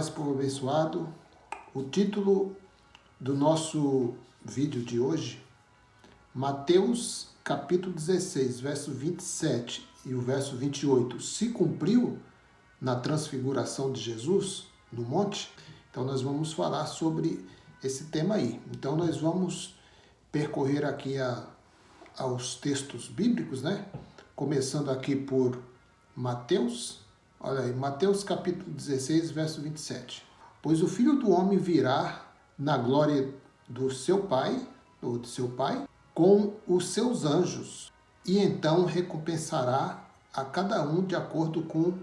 paz, povo abençoado. O título do nosso vídeo de hoje, Mateus capítulo 16, verso 27 e o verso 28, se cumpriu na transfiguração de Jesus no monte? Então nós vamos falar sobre esse tema aí. Então nós vamos percorrer aqui aos textos bíblicos, né? Começando aqui por Mateus. Olha aí, Mateus capítulo 16, verso 27. Pois o Filho do Homem virá na glória do seu Pai, ou de seu Pai, com os seus anjos, e então recompensará a cada um de acordo com o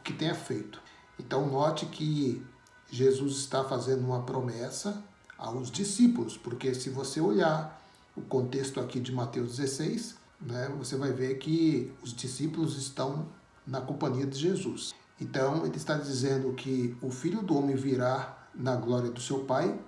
que tenha feito. Então note que Jesus está fazendo uma promessa aos discípulos, porque se você olhar o contexto aqui de Mateus 16, né, você vai ver que os discípulos estão na companhia de Jesus. Então, ele está dizendo que o Filho do Homem virá na glória do seu Pai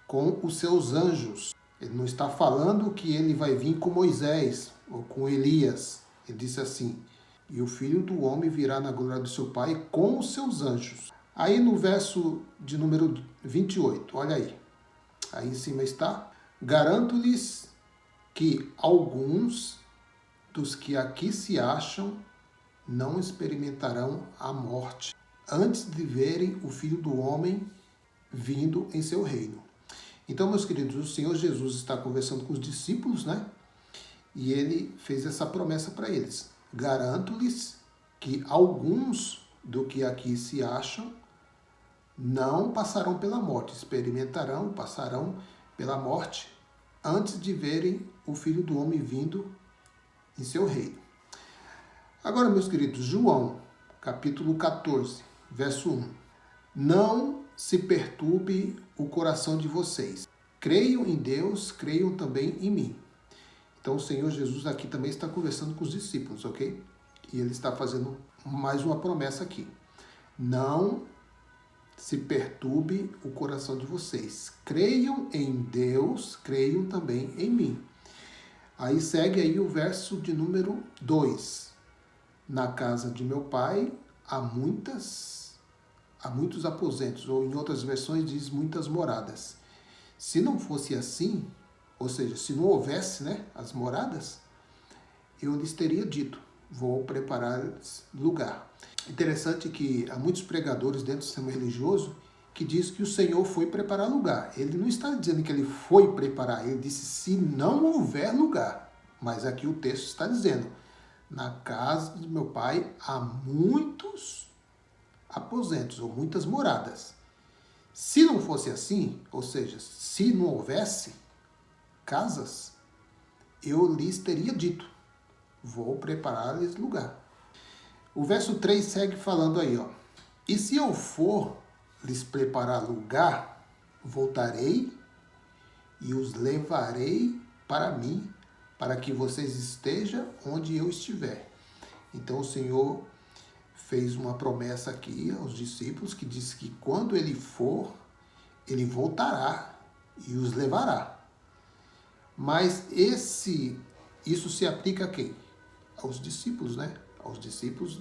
com os seus anjos. Ele não está falando que ele vai vir com Moisés ou com Elias. Ele disse assim, e o Filho do Homem virá na glória do seu Pai com os seus anjos. Aí no verso de número 28, olha aí. Aí em cima está, garanto-lhes que alguns dos que aqui se acham não experimentarão a morte antes de verem o Filho do Homem vindo em seu reino. Então, meus queridos, o Senhor Jesus está conversando com os discípulos, né? E ele fez essa promessa para eles. Garanto-lhes que alguns do que aqui se acham não passarão pela morte, passarão pela morte antes de verem o Filho do Homem vindo em seu reino. Agora, meus queridos, João, capítulo 14, verso 1. Não se perturbe o coração de vocês. Creiam em Deus, creiam também em mim. Então, o Senhor Jesus aqui também está conversando com os discípulos, ok? E ele está fazendo mais uma promessa aqui. Não se perturbe o coração de vocês. Creiam em Deus, creiam também em mim. Aí segue aí o verso de número 2. Na casa de meu pai há muitos aposentos, ou em outras versões diz muitas moradas. Se não fosse assim, ou seja, se não houvesse, né, as moradas, eu lhes teria dito, vou preparar lugar. Interessante que há muitos pregadores dentro do sistema religioso que diz que o Senhor foi preparar lugar. Ele não está dizendo que ele foi preparar, ele disse se não houver lugar. Mas aqui o texto está dizendo, na casa de meu pai há muitos aposentos, ou muitas moradas. Se não fosse assim, ou seja, se não houvesse casas, eu lhes teria dito, vou preparar-lhes lugar. O verso 3 segue falando aí, ó. E se eu for lhes preparar lugar, voltarei e os levarei para mim, para que vocês estejam onde eu estiver. Então o Senhor fez uma promessa aqui aos discípulos, que diz que quando ele for, ele voltará e os levará. Mas isso se aplica a quem? Aos discípulos, né? Aos discípulos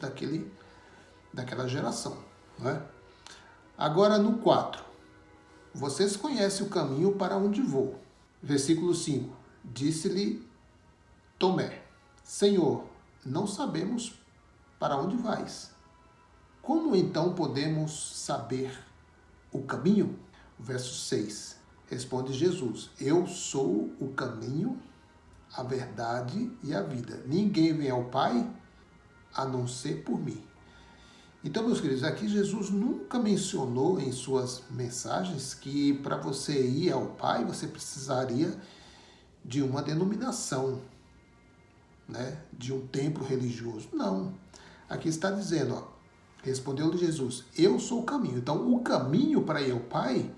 daquela geração, né? Agora no 4. Vocês conhecem o caminho para onde vou. Versículo 5. Disse-lhe Tomé, Senhor, não sabemos para onde vais. Como então podemos saber o caminho? Verso 6. Responde Jesus, eu sou o caminho, a verdade e a vida. Ninguém vem ao Pai a não ser por mim. Então, meus queridos, aqui Jesus nunca mencionou em suas mensagens que para você ir ao Pai, você precisaria de uma denominação, né? De um templo religioso. Não. Aqui está dizendo, ó, respondeu-lhe Jesus, eu sou o caminho. Então, o caminho para ir ao Pai,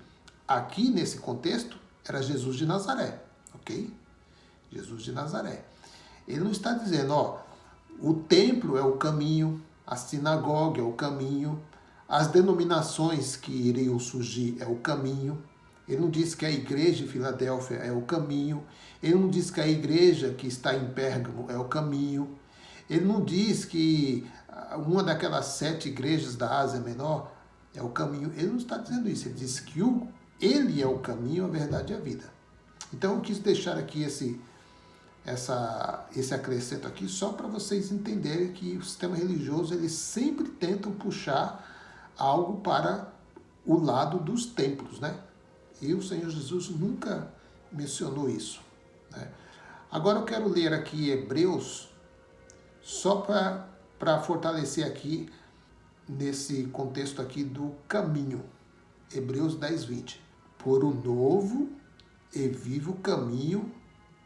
aqui nesse contexto, era Jesus de Nazaré, ok? Jesus de Nazaré. Ele não está dizendo, ó, o templo é o caminho, a sinagoga é o caminho, as denominações que iriam surgir é o caminho. Ele não diz que a igreja de Filadélfia é o caminho. Ele não diz que a igreja que está em Pérgamo é o caminho. Ele não diz que uma daquelas 7 igrejas da Ásia Menor É o caminho. Ele não está dizendo isso, ele diz que ele é o caminho, a verdade e a vida. Então eu quis deixar aqui esse acrescento aqui só para vocês entenderem que o sistema religioso eles sempre tentam puxar algo para o lado dos templos, né? E o Senhor Jesus nunca mencionou isso, né? Agora eu quero ler aqui Hebreus só para fortalecer aqui nesse contexto aqui do caminho. Hebreus 10, 20. Por um novo e vivo caminho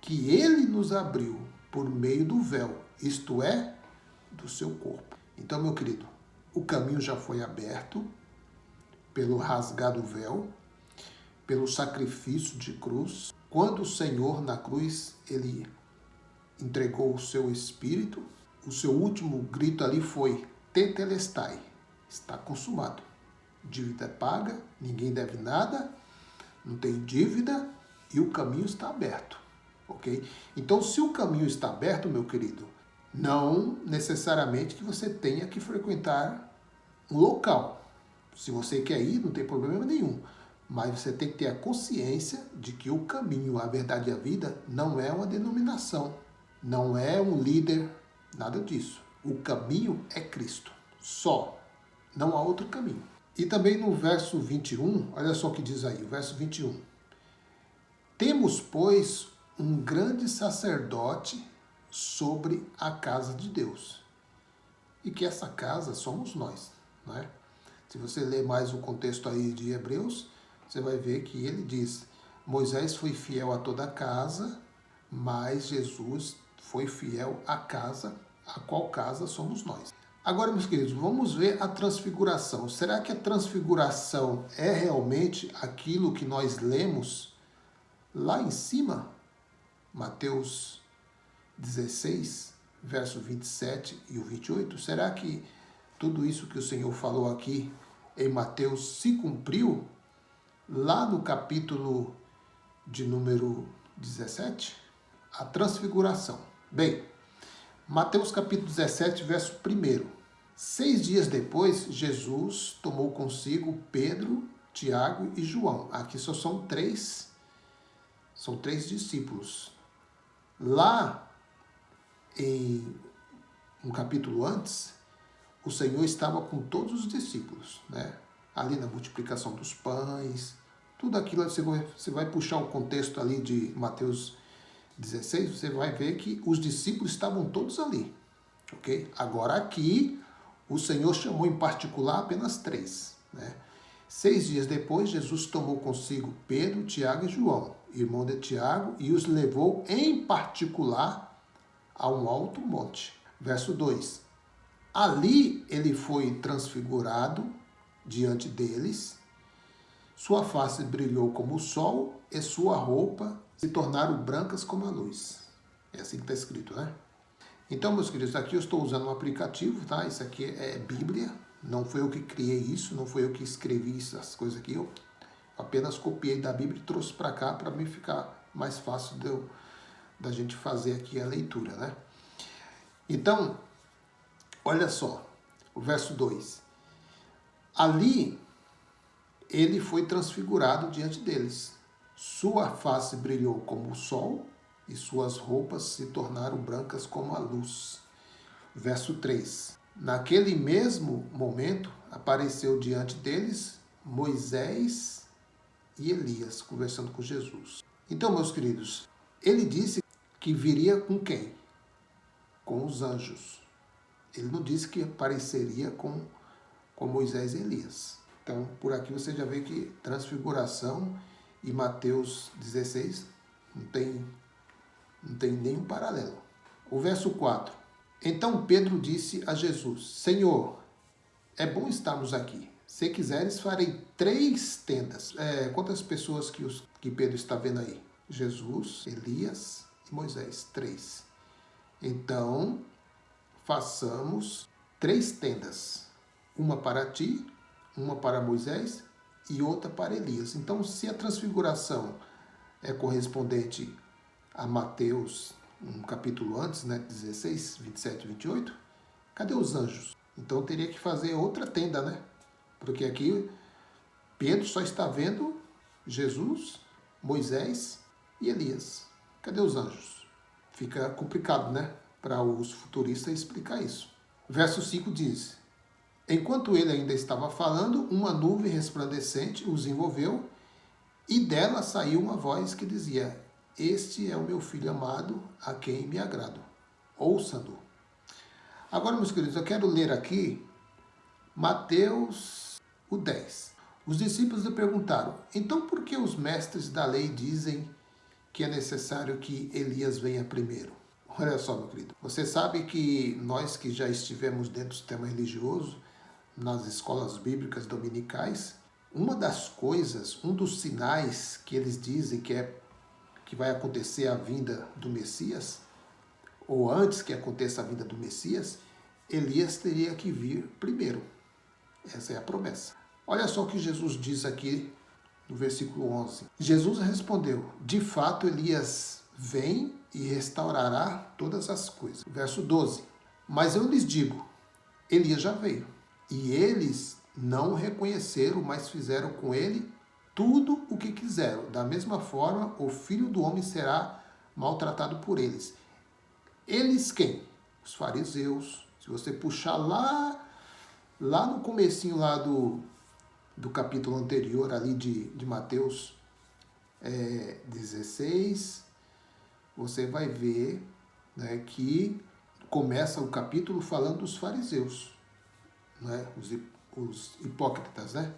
que ele nos abriu por meio do véu, isto é, do seu corpo. Então, meu querido, o caminho já foi aberto pelo rasgado véu, pelo sacrifício de cruz. Quando o Senhor na cruz, ele entregou o seu espírito, o seu último grito ali foi tetelestai, está consumado. Dívida paga, ninguém deve nada, não tem dívida e o caminho está aberto. Ok? Então, se o caminho está aberto, meu querido, não necessariamente que você tenha que frequentar um local. Se você quer ir, não tem problema nenhum. Mas você tem que ter a consciência de que o caminho, a verdade e a vida não é uma denominação, não é um líder, nada disso. O caminho é Cristo, só. Não há outro caminho. E também no verso 21, olha só o que diz aí, o verso 21. Temos, pois, um grande sacerdote sobre a casa de Deus. E que essa casa somos nós, né? Se você ler mais o contexto aí de Hebreus, você vai ver que ele diz, Moisés foi fiel a toda a casa, mas Jesus foi fiel à casa, a qual casa somos nós. Agora, meus queridos, vamos ver a transfiguração. Será que a transfiguração é realmente aquilo que nós lemos lá em cima? Mateus 16, verso 27 e o 28. Será que tudo isso que o Senhor falou aqui em Mateus se cumpriu lá no capítulo de número 17? A transfiguração. Bem, Mateus capítulo 17, verso 1. 6 dias depois, Jesus tomou consigo Pedro, Tiago e João. Aqui só são três discípulos. Lá, em um capítulo antes, o Senhor estava com todos os discípulos, né? Ali na multiplicação dos pães, tudo aquilo, você vai puxar o contexto ali de Mateus 16, você vai ver que os discípulos estavam todos ali, ok? Agora aqui, o Senhor chamou em particular apenas 3, né? 6 dias depois, Jesus tomou consigo Pedro, Tiago e João, irmão de Tiago, e os levou em particular a um alto monte. Verso 2. Ali ele foi transfigurado diante deles, sua face brilhou como o sol e sua roupa se tornaram brancas como a luz. É assim que está escrito, né? Então, meus queridos, aqui eu estou usando um aplicativo, tá? Isso aqui é Bíblia, não foi eu que criei isso, não foi eu que escrevi essas coisas aqui, eu apenas copiei da Bíblia e trouxe para cá para mim ficar mais fácil da gente fazer aqui a leitura, né? Então, olha só, o verso 2. Ali ele foi transfigurado diante deles. Sua face brilhou como o sol e suas roupas se tornaram brancas como a luz. Verso 3. Naquele mesmo momento apareceu diante deles Moisés e Elias conversando com Jesus. Então, meus queridos, ele disse que viria com quem? Com os anjos. Ele não disse que apareceria com Moisés e Elias. Então, por aqui você já vê que transfiguração e Mateus 16 não tem nenhum paralelo. O verso 4. Então Pedro disse a Jesus, Senhor, é bom estarmos aqui. Se quiseres, farei 3 tendas. Quantas pessoas que Pedro está vendo aí? Jesus, Elias e Moisés. 3. Então, façamos 3 tendas. Uma para ti, uma para Moisés e outra para Elias. Então, se a transfiguração é correspondente a Mateus, um capítulo antes, né, 16, 27 e 28, cadê os anjos? Então, teria que fazer outra tenda, né, Porque aqui Pedro só está vendo Jesus, Moisés e Elias. Cadê os anjos? Fica complicado, né? Para os futuristas explicar isso. Verso 5 diz: enquanto ele ainda estava falando, uma nuvem resplandecente os envolveu e dela saiu uma voz que dizia: este é o meu filho amado, a quem me agrado. Ouça-no. Agora, meus queridos, eu quero ler aqui Mateus 10. Os discípulos lhe perguntaram: então por que os mestres da lei dizem que é necessário que Elias venha primeiro? Olha só, meu querido, você sabe que nós que já estivemos dentro do sistema religioso, nas escolas bíblicas dominicais, uma das coisas, um dos sinais que eles dizem que vai acontecer a vinda do Messias, ou antes que aconteça a vinda do Messias, Elias teria que vir primeiro. Essa é a promessa. Olha só o que Jesus diz aqui no versículo 11. Jesus respondeu: de fato, Elias vem e restaurará todas as coisas. Verso 12. Mas eu lhes digo, Elias já veio, e eles não o reconheceram, mas fizeram com ele tudo o que quiseram. Da mesma forma, o Filho do Homem será maltratado por eles. Eles quem? Os fariseus. Se você puxar lá no comecinho lá do capítulo anterior ali de Mateus 16, você vai ver, né, que começa o capítulo falando dos fariseus, né, os hipócritas, né,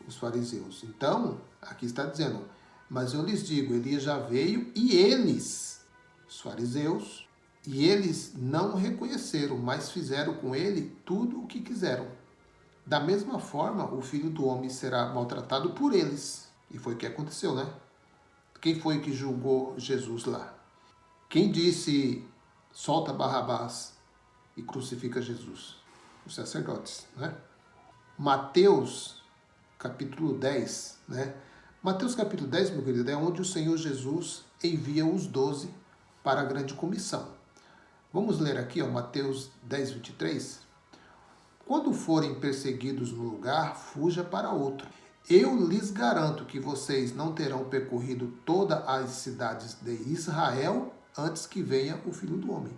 os fariseus. Então, aqui está dizendo, mas eu lhes digo, Elias já veio e eles, os fariseus, e eles não o reconheceram, mas fizeram com ele tudo o que quiseram. Da mesma forma, o Filho do Homem será maltratado por eles. E foi o que aconteceu, né? Quem foi que julgou Jesus lá? Quem disse, solta Barrabás e crucifica Jesus? Os sacerdotes, né? Mateus, capítulo 10, né? Mateus, capítulo 10, meu querido, é onde o Senhor Jesus envia os 12 para a grande comissão. Vamos ler aqui, ó, Mateus 10, 23. Quando forem perseguidos no lugar, fuja para outro. Eu lhes garanto que vocês não terão percorrido todas as cidades de Israel antes que venha o Filho do Homem.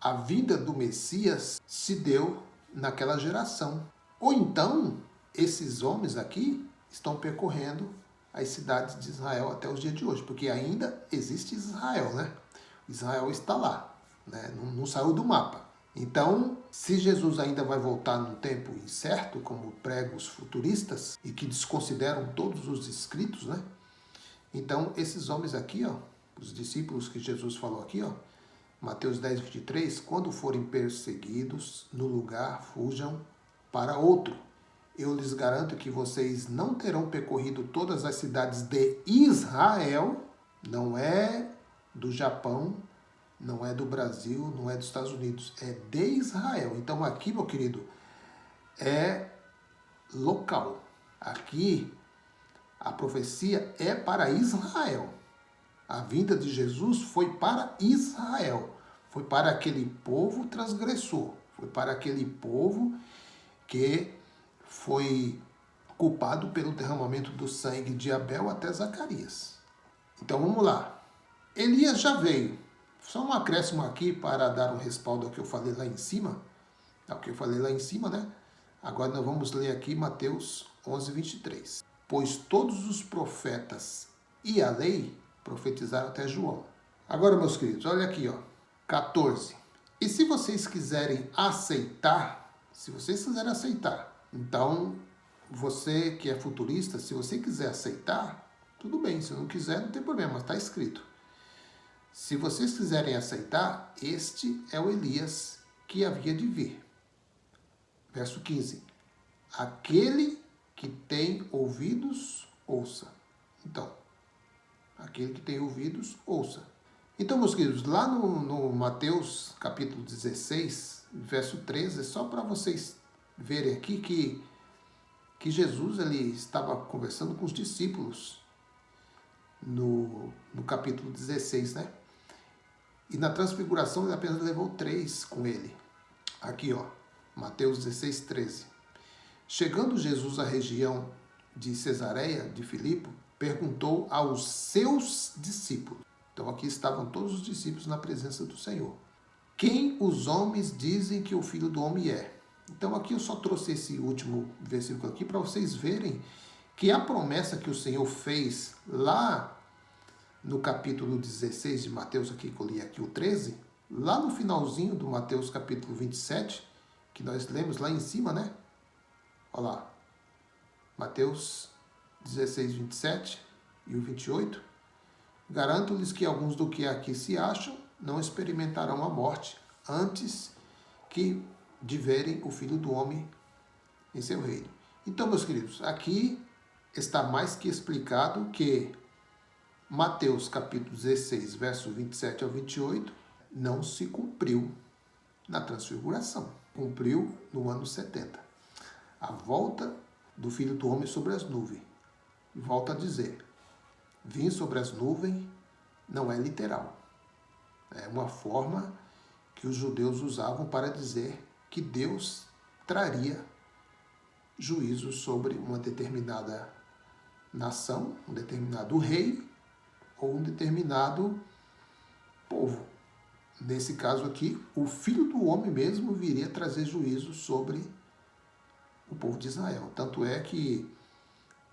A vinda do Messias se deu naquela geração. Ou então, esses homens aqui estão percorrendo as cidades de Israel até os dias de hoje, porque ainda existe Israel, né? Israel está lá, né? Não saiu do mapa. Então, se Jesus ainda vai voltar num tempo incerto, como pregam os futuristas, e que desconsideram todos os escritos, né? Então, esses homens aqui, ó, os discípulos que Jesus falou aqui, ó, Mateus 10, 23, quando forem perseguidos no lugar, fujam para outro. Eu lhes garanto que vocês não terão percorrido todas as cidades de Israel, não é do Japão, não é do Brasil, não é dos Estados Unidos, é de Israel. Então aqui, meu querido, é local. Aqui a profecia é para Israel. A vinda de Jesus foi para Israel. Foi para aquele povo transgressor. Foi para aquele povo que foi culpado pelo derramamento do sangue de Abel até Zacarias. Então vamos lá. Elias já veio. Só um acréscimo aqui para dar um respaldo ao que eu falei lá em cima. Ao que eu falei lá em cima, né? Agora nós vamos ler aqui Mateus 11, 23. Pois todos os profetas e a lei profetizaram até João. Agora, meus queridos, olha aqui, ó. 14. E se vocês quiserem aceitar, então você que é futurista, se você quiser aceitar, tudo bem. Se não quiser, não tem problema, mas está escrito. Se vocês quiserem aceitar, este é o Elias que havia de vir. Verso 15. Aquele que tem ouvidos, ouça. Então, aquele que tem ouvidos, ouça. Então, meus queridos, lá no Mateus capítulo 16, verso 13, só para vocês verem aqui que Jesus ele estava conversando com os discípulos no capítulo 16, né? E na transfiguração ele apenas levou 3 com ele. Aqui, ó, Mateus 16, 13. Chegando Jesus à região de Cesareia de Filipe, perguntou aos seus discípulos. Então aqui estavam todos os discípulos na presença do Senhor. Quem os homens dizem que o Filho do Homem é? Então aqui eu só trouxe esse último versículo aqui para vocês verem que a promessa que o Senhor fez lá no capítulo 16 de Mateus, aqui que eu li aqui o 13, lá no finalzinho do Mateus capítulo 27, que nós lemos lá em cima, né? Olha lá, Mateus 16, 27 e o 28. Garanto-lhes que alguns do que aqui se acham não experimentarão a morte antes que de verem o Filho do Homem em seu reino. Então, meus queridos, aqui está mais que explicado que Mateus capítulo 16, verso 27 ao 28, não se cumpriu na transfiguração. Cumpriu no ano 70. A volta do Filho do Homem sobre as nuvens. E volta a dizer, vir sobre as nuvens não é literal. É uma forma que os judeus usavam para dizer que Deus traria juízo sobre uma determinada nação, um determinado rei ou um determinado povo. Nesse caso aqui, o Filho do Homem mesmo viria trazer juízo sobre o povo de Israel. Tanto é que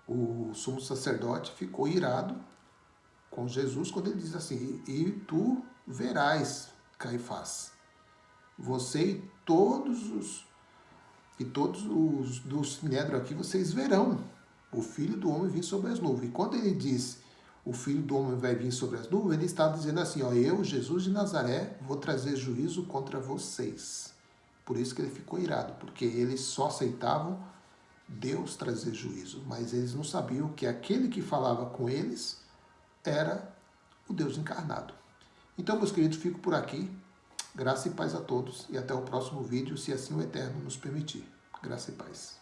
o sumo sacerdote ficou irado com Jesus quando ele diz assim, e tu verás, Caifás, você e todos os do Sinédrio aqui, vocês verão o Filho do Homem vir sobre as nuvens. E quando ele diz o Filho do Homem vai vir sobre as nuvens, ele está dizendo assim, ó, eu, Jesus de Nazaré, vou trazer juízo contra vocês. Por isso que ele ficou irado, porque eles só aceitavam Deus trazer juízo, mas eles não sabiam que aquele que falava com eles era o Deus encarnado. Então, meus queridos, fico por aqui. Graça e paz a todos e até o próximo vídeo, se assim o Eterno nos permitir. Graça e paz.